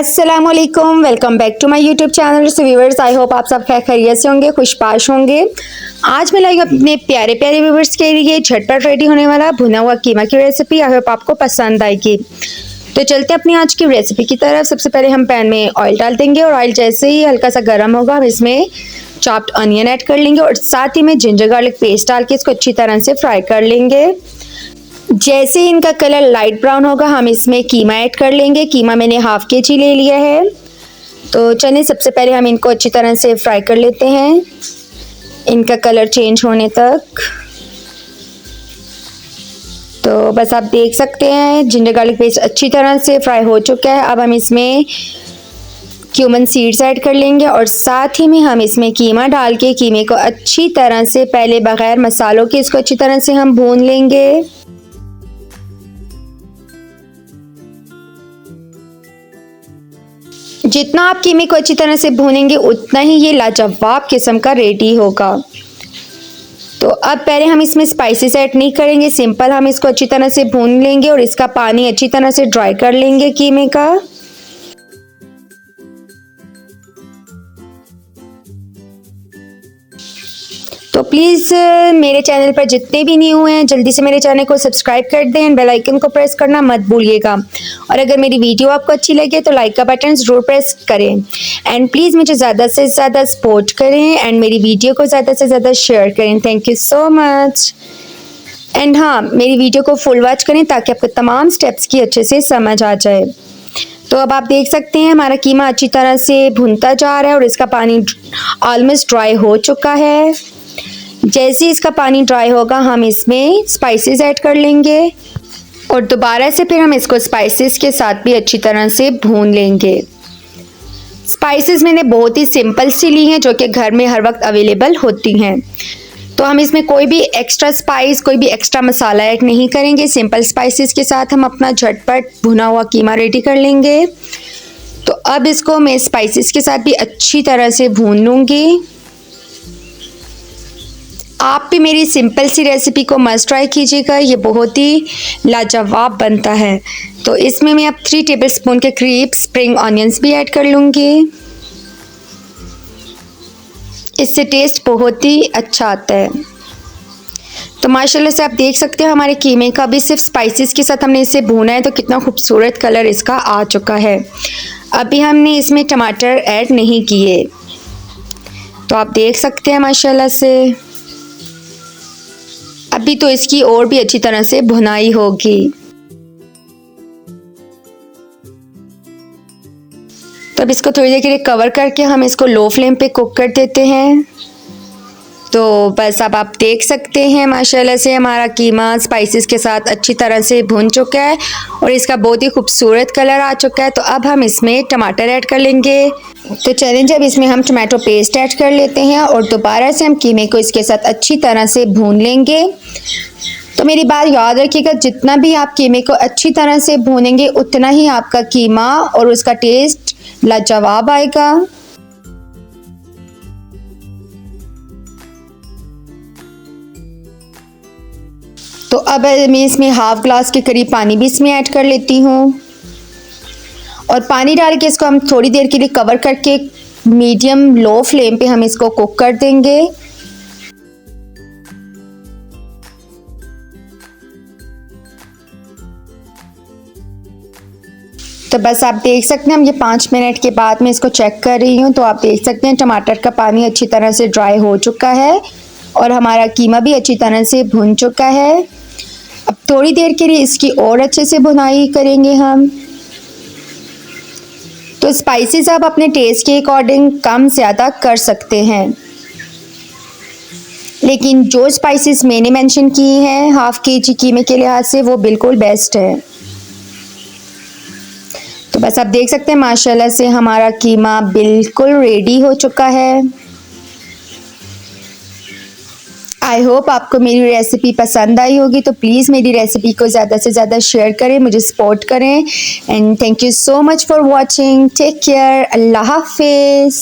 अस्सलामुअलैकुम, welcome back to my YouTube channel. So viewers, I hope आप सब खैरियत से होंगे, खुशपाश होंगे। आज मैं लाई हूँ अपने प्यारे प्यारे व्यूवर्स के लिए झटपट रेडी होने वाला भुना हुआ कीमा की रेसिपी। आई होप आपको पसंद आएगी। तो चलते अपनी आज की रेसिपी की तरफ। सबसे पहले हम पैन में ऑयल डाल देंगे और ऑयल जैसे ही हल्का सा गर्म होगा हम इसमें चॉप्ड अनियन ऐड कर लेंगे और साथ ही में जिंजर गार्लिक पेस्ट डाल के इसको अच्छी तरह से फ्राई कर लेंगे। जैसे ही इनका कलर लाइट ब्राउन होगा हम इसमें कीमा ऐड कर लेंगे। कीमा मैंने हाफ केजी ले लिया है। तो चलिए सबसे पहले हम इनको अच्छी तरह से फ्राई कर लेते हैं इनका कलर चेंज होने तक। तो बस आप देख सकते हैं जिंजर गार्लिक पेस्ट अच्छी तरह से फ्राई हो चुका है। अब हम इसमें क्यूमन सीड्स ऐड कर लेंगे और साथ ही में हम इसमें कीमा डाल के कीमे को अच्छी तरह से पहले बगैर मसालों के इसको अच्छी तरह से हम भून लेंगे। जितना आप कीमे को अच्छी तरह से भूनेंगे उतना ही ये लाजवाब किस्म का रेडी होगा। तो अब पहले हम इसमें स्पाइसेस ऐड नहीं करेंगे, सिंपल हम इसको अच्छी तरह से भून लेंगे और इसका पानी अच्छी तरह से ड्राई कर लेंगे कीमे का। तो प्लीज़ मेरे चैनल पर जितने भी न्यू हैं जल्दी से मेरे चैनल को सब्सक्राइब कर दें एंड बेल आइकन को प्रेस करना मत भूलिएगा। और अगर मेरी वीडियो आपको अच्छी लगे तो लाइक का बटन ज़रूर प्रेस करें एंड प्लीज़ मुझे ज़्यादा से ज़्यादा सपोर्ट करें एंड मेरी वीडियो को ज़्यादा से ज़्यादा शेयर करें। Thank you so much. And हाँ, मेरी वीडियो को फुल वॉच करें ताकि आपको तमाम स्टेप्स की अच्छे से समझ आ जाए। तो अब आप देख सकते हैं हमारा कीमा अच्छी तरह से भुनता जा रहा है और इसका पानी ऑलमोस्ट ड्राई हो चुका है। जैसे इसका पानी ड्राई होगा हम इसमें स्पाइसेस ऐड कर लेंगे और दोबारा से फिर हम इसको स्पाइसेस के साथ भी अच्छी तरह से भून लेंगे। स्पाइसेस मैंने बहुत ही सिंपल सी ली हैं जो कि घर में हर वक्त अवेलेबल होती हैं। तो हम इसमें कोई भी एक्स्ट्रा स्पाइस, कोई भी एक्स्ट्रा मसाला ऐड नहीं करेंगे। सिंपल स्पाइसेस के साथ हम अपना झटपट भुना हुआ कीमा रेडी कर लेंगे। तो अब इसको मैं स्पाइसेस के साथ भी अच्छी तरह से भून लूँगी। आप भी मेरी सिंपल सी रेसिपी को मस्ट ट्राई कीजिएगा, ये बहुत ही लाजवाब बनता है। तो इसमें मैं अब 3 टेबलस्पून के करीब स्प्रिंग ऑनियंस भी ऐड कर लूँगी। इससे टेस्ट बहुत ही अच्छा आता है। तो माशाल्लाह से आप देख सकते हो हमारे कीमे का भी सिर्फ स्पाइसेस के साथ हमने इसे भूना है तो कितना खूबसूरत कलर इसका आ चुका है। अभी हमने इसमें टमाटर ऐड नहीं किए। तो आप देख सकते हैं माशाल्लाह से अभी तो इसकी और भी अच्छी तरह से भुनाई होगी। तो अब इसको थोड़ी देर के लिए कवर करके हम इसको लो फ्लेम पे कुक कर देते हैं। तो बस अब आप देख सकते हैं माशाल्लाह से हमारा कीमा स्पाइसेस के साथ अच्छी तरह से भुन चुका है और इसका बहुत ही खूबसूरत कलर आ चुका है। तो अब हम इसमें टमाटर ऐड कर लेंगे। तो चलें जब इसमें हम टमाटो पेस्ट ऐड कर लेते हैं और दोबारा से हम कीमे को इसके साथ अच्छी तरह से भून लेंगे। तो मेरी बात याद रखिएगा, जितना भी आप कीमे को अच्छी तरह से भूनेंगे उतना ही आपका कीमा और उसका टेस्ट लाजवाब आएगा। तो अब मैं इसमें हाफ ग्लास के करीब पानी भी इसमें ऐड कर लेती हूँ और पानी डाल के इसको हम थोड़ी देर के लिए कवर करके मीडियम लो फ्लेम पे हम इसको कुक कर देंगे। तो बस आप देख सकते हैं हम ये 5 मिनट के बाद मैं इसको चेक कर रही हूँ। तो आप देख सकते हैं टमाटर का पानी अच्छी तरह से ड्राई हो चुका है और हमारा कीमा भी अच्छी तरह से भुन चुका है। अब थोड़ी देर के लिए इसकी और अच्छे से भुनाई करेंगे हम। तो स्पाइसेस आप अपने टेस्ट के अकॉर्डिंग कम ज़्यादा कर सकते हैं, लेकिन जो स्पाइसेस मैंने मेंशन की हैं हाफ केजी कीमे के लिहाज से वो बिल्कुल बेस्ट है। तो बस आप देख सकते हैं माशाल्लाह से हमारा कीमा बिल्कुल रेडी हो चुका है। आई होप आपको मेरी रेसिपी पसंद आई होगी। तो प्लीज़ मेरी रेसिपी को ज़्यादा से ज़्यादा शेयर करें, मुझे सपोर्ट करें and thank you so much for watching. Take care, अल्लाह हाफिज़।